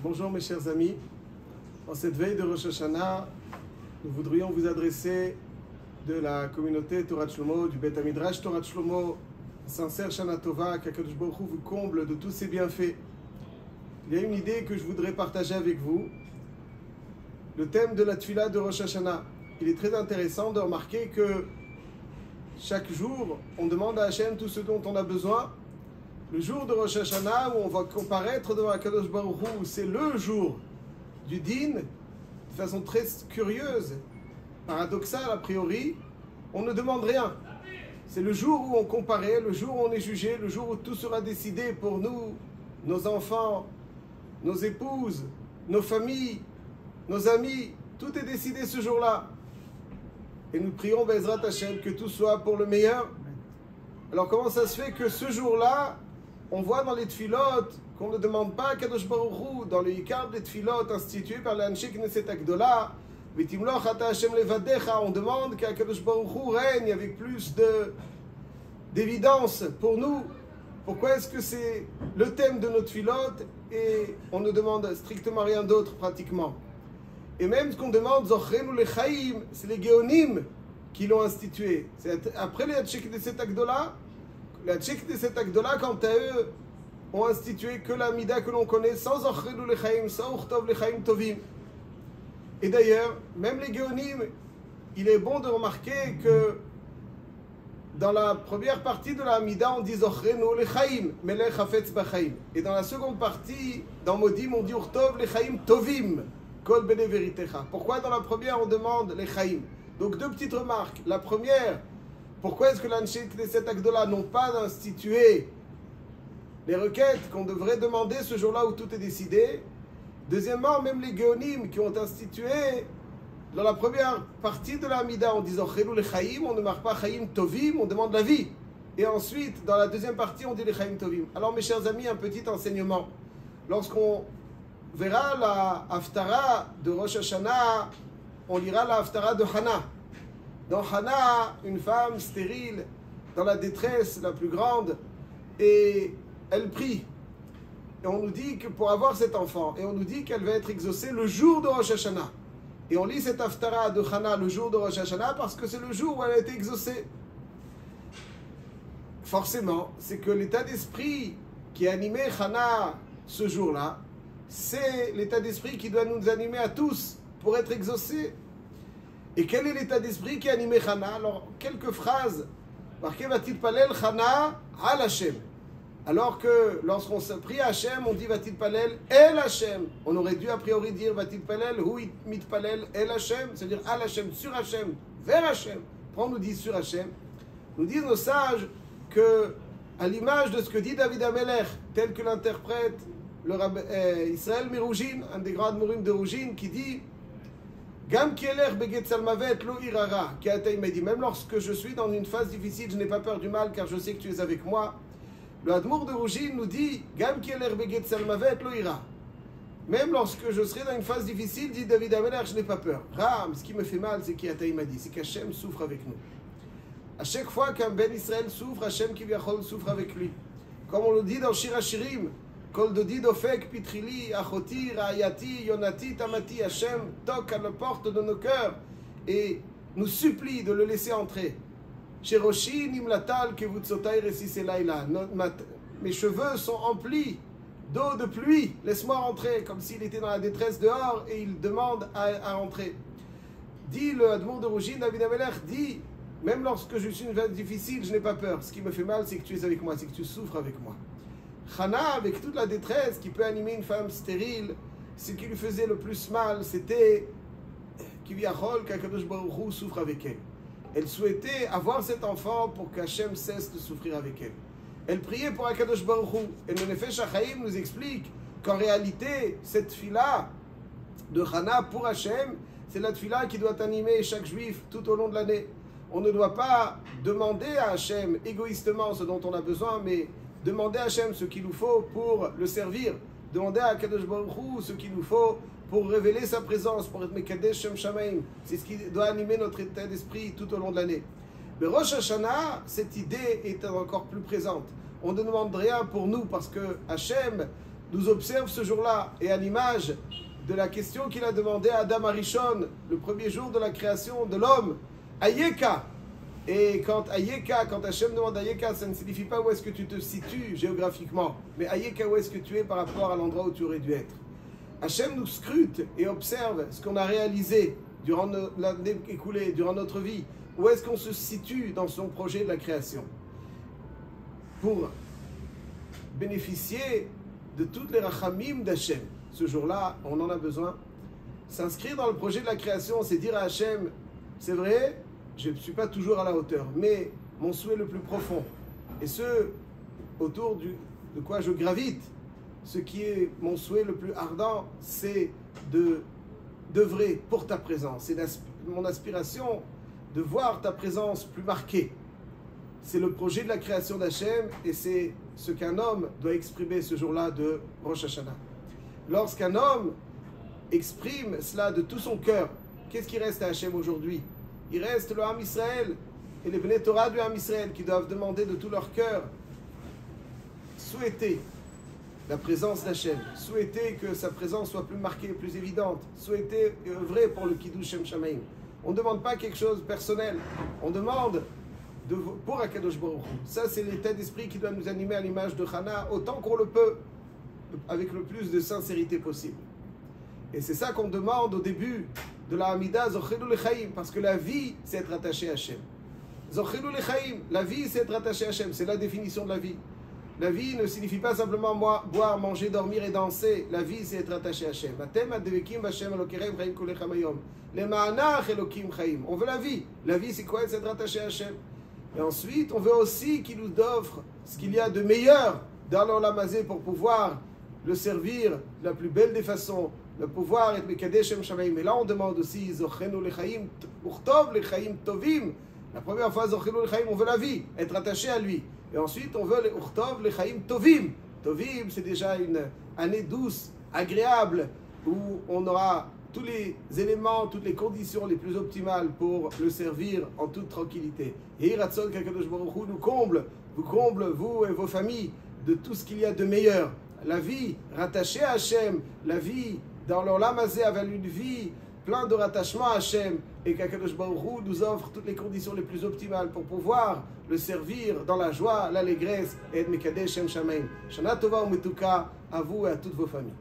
Bonjour mes chers amis, en cette veille de Rosh Hashanah, nous voudrions vous adresser de la communauté Torah Shlomo, du Beth Midrash Torah Shlomo, sincère Shana Tova, qu'Akadosh Baruch Hu vous comble de tous ses bienfaits. Il y a une idée que je voudrais partager avec vous, le thème de la Tfila de Rosh Hashanah. Il est très intéressant de remarquer que chaque jour, on demande à Hachem tout ce dont on a besoin. Le jour de Rosh Hashanah, où on va comparaître devant Akadosh Baruch Hu, c'est le jour du din, de façon très curieuse, paradoxale a priori, on ne demande rien. C'est le jour où on comparaît, le jour où on est jugé, le jour où tout sera décidé pour nous, nos enfants, nos épouses, nos familles, nos amis, tout est décidé ce jour-là. Et nous prions Bezrat Hashem que tout soit pour le meilleur. Alors comment ça se fait que ce jour-là, on voit dans les tfilotes qu'on ne demande pas à Kadosh Baruch Hu, dans les Yikar des tfilotes institués par l'Anshe Knesset Agdola, V'timloch ata Hashem levadecha, on demande qu'à Kadosh Baruch Hu règne avec plus d'évidence pour nous. Pourquoi est-ce que c'est le thème de notre tfilote et on ne demande strictement rien d'autre pratiquement? Et même ce qu'on demande, Zochrenu lechaim, c'est les Géonim qui l'ont institué. C'est après les Hatshek de cet Agdola, les Hatshek de cet Agdola, quant à eux, ont institué que la Mida que l'on connaît, sans Zochrenu lechaim, sans Urtov lechaim tovim. Et d'ailleurs, même les Géonim, il est bon de remarquer que dans la première partie de la Hamida, on dit Zochrenu lechaim, melech hafetz bachaim. Et dans la seconde partie, dans Modim, on dit Urtov lechaim tovim. Kol bene veritecha. Pourquoi dans la première on demande les chaim? Donc deux petites remarques. La première, pourquoi est-ce que l'Anshe Knesset Agdola n'ont pas institué les requêtes qu'on devrait demander ce jour-là où tout est décidé? Deuxièmement, même les Géonim qui ont institué dans la première partie de la Hamida en disant Chelou les chaim, on ne marque pas chaim tovim, on demande la vie. Et ensuite, dans la deuxième partie, on dit les chaim tovim. Alors mes chers amis, un petit enseignement. Lorsqu'on verra la Haftara de Rosh Hashanah, on lira la Haftara de Hana. Dans Hana, une femme stérile, dans la détresse la plus grande, et elle prie. Et on nous dit que pour avoir cet enfant, et on nous dit qu'elle va être exaucée le jour de Rosh Hashanah. Et on lit cette Haftara de Hana le jour de Rosh Hashanah parce que c'est le jour où elle a été exaucée. Forcément, c'est que l'état d'esprit qui a animé Hana ce jour-là, c'est l'état d'esprit qui doit nous animer à tous pour être exaucés. Et quel est l'état d'esprit qui a animé Hana? Alors, quelques phrases. Marqué Vatil Palel Hana al Hashem. Alors que lorsqu'on se prie à Hashem, on dit Vatil Palel El Hashem. On aurait dû a priori dire Vatil Palel Hu Mitpalel El Hashem, c'est-à-dire al Hashem, sur Hashem, vers Hashem. Pourquoi on nous dit sur Hashem? Nous disent nos sages que, à l'image de ce que dit David Amelech, tel que l'interprète le Israël Miroujin, un des grands admorim de Roujin, qui dit Gam kielech beget salmavet lo irara, qui a été dit, même lorsque je suis dans une phase difficile, je n'ai pas peur du mal car je sais que tu es avec moi. Le admour de Roujin nous dit Gam kielech beget salmavet lo ira. Même lorsque je serai dans une phase difficile, dit David Amelech, je n'ai pas peur. Ram, ce qui me fait mal, c'est qu'Ataï m'a dit, c'est qu'Hachem souffre avec nous. À chaque fois qu'un Ben Israël souffre, Hachem Kivyachol souffre avec lui. Comme on le dit dans Shir HaShirim, Kol dodi dofek pitrili, achoti, raayati, yonati, tamati, Hachem toque à la porte de nos cœurs et nous supplie de le laisser entrer. Sheroshi nimlatal kevutsotai resiselaila. Mes cheveux sont emplis d'eau de pluie. Laisse-moi rentrer, comme s'il était dans la détresse dehors et il demande à rentrer. Dit le Admour de Roujin, David Amelech dit, même lorsque je suis une phase difficile, je n'ai pas peur. Ce qui me fait mal, c'est que tu es avec moi, c'est que tu souffres avec moi. Hana, avec toute la détresse qui peut animer une femme stérile, ce qui lui faisait le plus mal, c'était Kivyachol, qu'Akadosh Baruch Hu souffre avec elle. Elle souhaitait avoir cet enfant pour qu'Hachem cesse de souffrir avec elle. Elle priait pour Akadosh Baruch Hu. Et le Nefesh HaChaim nous explique qu'en réalité, cette fila de Hana pour Hachem, c'est la fila qui doit animer chaque juif tout au long de l'année. On ne doit pas demander à Hachem égoïstement ce dont on a besoin, mais demander à Hachem ce qu'il nous faut pour le servir. Demander à Kadosh Baruch Hu ce qu'il nous faut pour révéler sa présence, pour être Mekadesh Shem Shamaim. C'est ce qui doit animer notre état d'esprit tout au long de l'année. Mais Rosh Hashanah, cette idée est encore plus présente. On ne demande rien pour nous parce que Hachem nous observe ce jour-là, et à l'image de la question qu'il a demandé à Adam Arishon, le premier jour de la création de l'homme, Ayeka. Et quand Hachem demande Ayeka, ça ne signifie pas où est-ce que tu te situes géographiquement, mais Ayeka, où est-ce que tu es par rapport à l'endroit où tu aurais dû être. Hachem nous scrute et observe ce qu'on a réalisé durant l'année écoulée, durant notre vie. Où est-ce qu'on se situe dans son projet de la création, pour bénéficier de toutes les rachamim d'Hachem. Ce jour-là, on en a besoin. S'inscrire dans le projet de la création, c'est dire à Hachem, c'est vrai, je ne suis pas toujours à la hauteur, mais mon souhait le plus profond, et ce autour de quoi je gravite, ce qui est mon souhait le plus ardent, c'est d'œuvrer pour ta présence. C'est mon aspiration de voir ta présence plus marquée. C'est le projet de la création d'Hachem, et c'est ce qu'un homme doit exprimer ce jour-là de Rosh Hashanah. Lorsqu'un homme exprime cela de tout son cœur, qu'est-ce qui reste à Hachem aujourd'hui? Il reste le Ham Israël et les Bnei Torah du Ham Israël qui doivent demander de tout leur cœur, souhaiter la présence d'Hachem, souhaiter que sa présence soit plus marquée, plus évidente, souhaiter et œuvrer pour le Kiddush Shem Shamaim. On ne demande pas quelque chose de personnel, on demande pour Akadosh Baruch Hu. Ça, c'est l'état d'esprit qui doit nous animer à l'image de Hana, autant qu'on le peut, avec le plus de sincérité possible. Et c'est ça qu'on demande au début de la Hamida, Zochelu Lechaim, parce que la vie, c'est être attaché à Hachem. Zochelu Lechaim, la vie, c'est être attaché à Hachem, c'est la définition de la vie. La vie ne signifie pas simplement boire, manger, dormir et danser. La vie, c'est être attaché à Hachem. On veut la vie. La vie, c'est quoi? C'est être attaché à Hachem. Et ensuite, on veut aussi qu'il nous offre ce qu'il y a de meilleur dans l'Olam Hazé pour pouvoir le servir de la plus belle des façons, le pouvoir être Mekadesh Shem Shamaim. Et là, on demande aussi Zochenu Lechaim Urtov Lechaim Tovim. La première fois, Zochenu Lechaim, on veut la vie, être attaché à lui. Et ensuite, on veut les Urtov Lechaim Tovim. Tovim, c'est déjà une année douce, agréable, où on aura tous les éléments, toutes les conditions les plus optimales pour le servir en toute tranquillité. Et Ratzon Kakadosh Baruch Hu nous comble, vous et vos familles, de tout ce qu'il y a de meilleur. La vie rattachée à Hachem, la vie dans l'Olam Hazé avec une vie plein de rattachement à Hachem, et qu'Akadosh Baruch Hu nous offre toutes les conditions les plus optimales pour pouvoir le servir dans la joie, l'allégresse et être Mekadesh Shem Shamaim. Shana Tova Umetuka à vous et à toutes vos familles.